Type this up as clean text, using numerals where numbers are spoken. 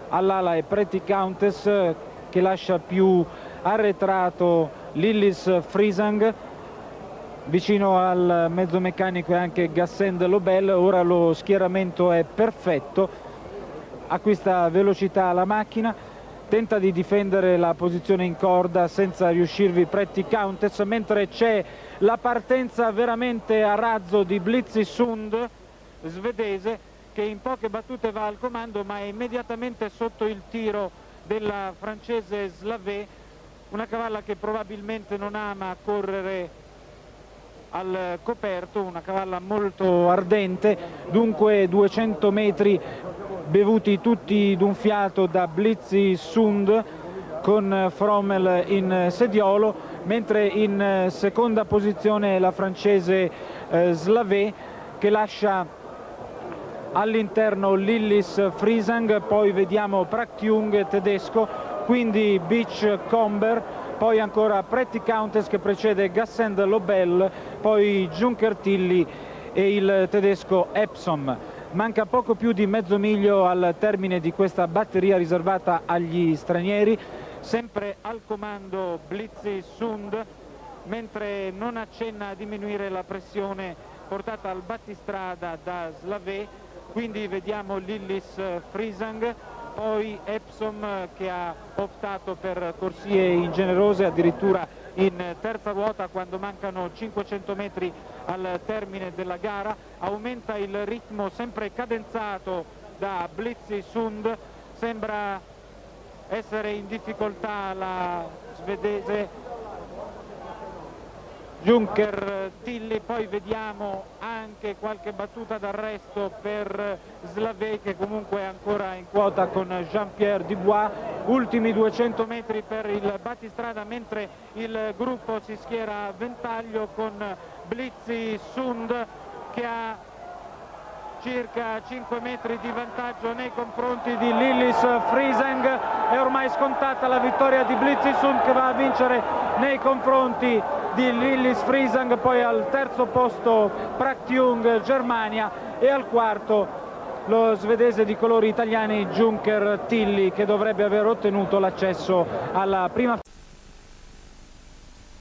all'ala è Pretty Countess che lascia più arretrato Lillis Friesang, vicino al mezzo meccanico è anche Gassend Lobel. Ora lo schieramento è perfetto, acquista velocità la macchina, tenta di difendere la posizione in corda senza riuscirvi Pretty Countess, mentre c'è la partenza veramente a razzo di Blitzy Sund, svedese, che in poche battute va al comando ma è immediatamente sotto il tiro della francese Slavé, una cavalla che probabilmente non ama correre al coperto, una cavalla molto ardente. Dunque 200 metri bevuti tutti d'un fiato da Blitzy Sund con Frommel in sediolo, mentre in seconda posizione la francese Slavé, che lascia all'interno Lillis Friesang, poi vediamo Praktiung tedesco, quindi Beachcomber, poi ancora Pretty Countess che precede Gassend Lobel, poi Junker Tilly e il tedesco Epsom. Manca poco più di mezzo miglio al termine di questa batteria riservata agli stranieri, sempre al comando Blitzy Sund, mentre non accenna a diminuire la pressione portata al battistrada da Slavé. Quindi vediamo Lillis Friesang, poi Epsom che ha optato per corsie ingenerose, addirittura in terza ruota quando mancano 500 metri al termine della gara. Aumenta il ritmo sempre cadenzato da Blitzy Sund, sembra essere in difficoltà la svedese Junker Tilly, poi vediamo anche qualche battuta d'arresto per Slavé che comunque è ancora in quota con Jean-Pierre Dubois. Ultimi 200 metri per il battistrada, mentre il gruppo si schiera a ventaglio con Blitzy Sund che ha circa 5 metri di vantaggio nei confronti di Lillis Friesang. È ormai scontata la vittoria di Blitzy Sund che va a vincere nei confronti di Lillis Friesang, poi al terzo posto Praktiung Germania e al quarto lo svedese di colori italiani Junker Tilly, che dovrebbe aver ottenuto l'accesso alla prima